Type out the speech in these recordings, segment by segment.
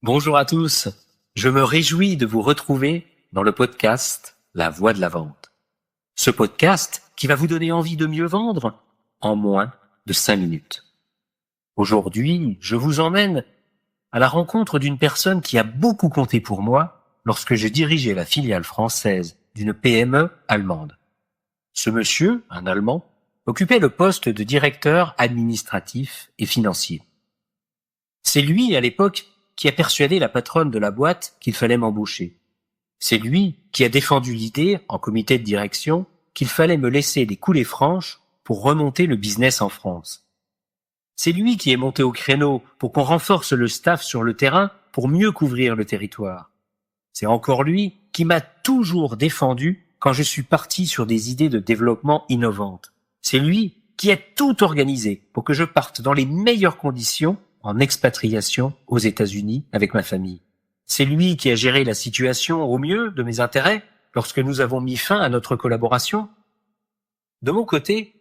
Bonjour à tous, je me réjouis de vous retrouver dans le podcast La Voix de la Vente. Ce podcast qui va vous donner envie de mieux vendre en moins de 5 minutes. Aujourd'hui, je vous emmène à la rencontre d'une personne qui a beaucoup compté pour moi lorsque je dirigeais la filiale française d'une PME allemande. Ce monsieur, un Allemand, occupait le poste de directeur administratif et financier. C'est lui, à l'époque, qui a persuadé la patronne de la boîte qu'il fallait m'embaucher. C'est lui qui a défendu l'idée, en comité de direction, qu'il fallait me laisser des coulées franches pour remonter le business en France. C'est lui qui est monté au créneau pour qu'on renforce le staff sur le terrain pour mieux couvrir le territoire. C'est encore lui qui m'a toujours défendu quand je suis parti sur des idées de développement innovantes. C'est lui qui a tout organisé pour que je parte dans les meilleures conditions en expatriation aux États-Unis avec ma famille. C'est lui qui a géré la situation au mieux de mes intérêts lorsque nous avons mis fin à notre collaboration. De mon côté,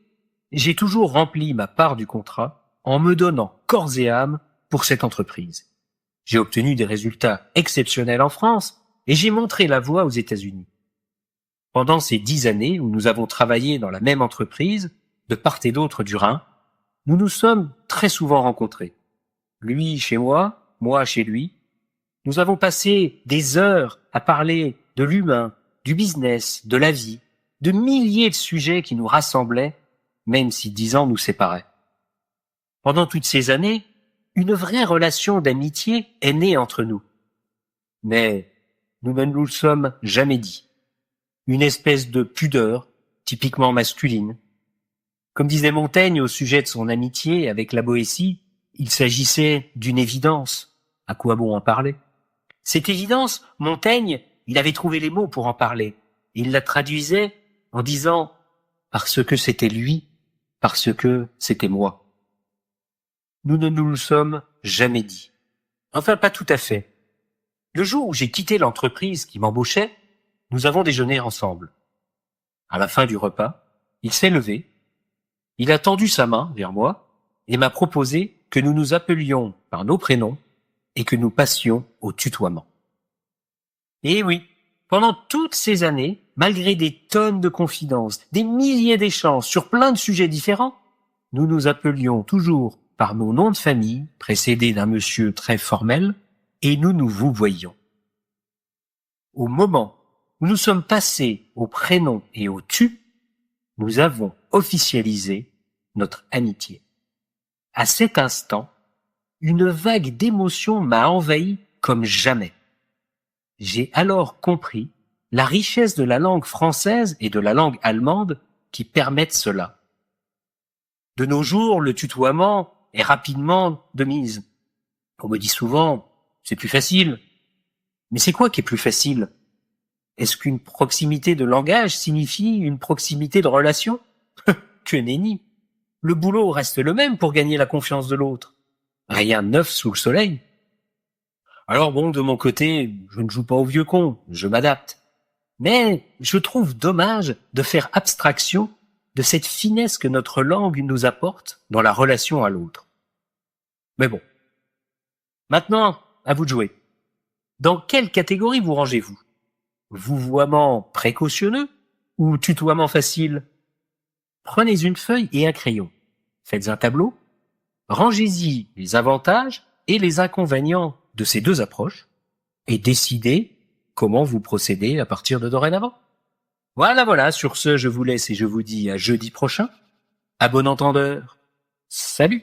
j'ai toujours rempli ma part du contrat en me donnant corps et âme pour cette entreprise. J'ai obtenu des résultats exceptionnels en France et j'ai montré la voie aux États-Unis. Pendant ces 10 années où nous avons travaillé dans la même entreprise, de part et d'autre du Rhin, nous nous sommes très souvent rencontrés. Lui chez moi chez lui. Nous avons passé des heures à parler de l'humain, du business, de la vie, de milliers de sujets qui nous rassemblaient, même si 10 ans nous séparaient. Pendant toutes ces années, une vraie relation d'amitié est née entre nous. Mais nous ne nous le sommes jamais dit. Une espèce de pudeur, typiquement masculine. Comme disait Montaigne au sujet de son amitié avec la Boétie, il s'agissait d'une évidence. À quoi bon en parler? Cette évidence, Montaigne, il avait trouvé les mots pour en parler. Il la traduisait en disant « parce que c'était lui, parce que c'était moi ». Nous ne nous le sommes jamais dit. Enfin, pas tout à fait. Le jour où j'ai quitté l'entreprise qui m'embauchait, nous avons déjeuné ensemble. À la fin du repas, il s'est levé, il a tendu sa main vers moi et m'a proposé que nous nous appelions par nos prénoms et que nous passions au tutoiement. Et oui, pendant toutes ces années, malgré des tonnes de confidences, des milliers d'échanges sur plein de sujets différents, nous nous appelions toujours par nos noms de famille, précédés d'un monsieur très formel, et nous nous vouvoyions. Au moment où nous sommes passés au prénom et au tu, nous avons officialisé notre amitié. À cet instant, une vague d'émotion m'a envahi comme jamais. J'ai alors compris la richesse de la langue française et de la langue allemande qui permettent cela. De nos jours, le tutoiement est rapidement de mise. On me dit souvent, c'est plus facile. Mais c'est quoi qui est plus facile? Est-ce qu'une proximité de langage signifie une proximité de relation? Que nenni! Le boulot reste le même pour gagner la confiance de l'autre. Rien de neuf sous le soleil. Alors bon, de mon côté, je ne joue pas au vieux con, je m'adapte. Mais je trouve dommage de faire abstraction de cette finesse que notre langue nous apporte dans la relation à l'autre. Mais bon. Maintenant, à vous de jouer. Dans quelle catégorie vous rangez-vous? Vouvoiement précautionneux ou tutoiement facile? Prenez une feuille et un crayon. Faites un tableau. Rangez-y les avantages et les inconvénients de ces deux approches et décidez comment vous procédez à partir de dorénavant. Voilà, sur ce, je vous laisse et je vous dis à jeudi prochain. À bon entendeur. Salut!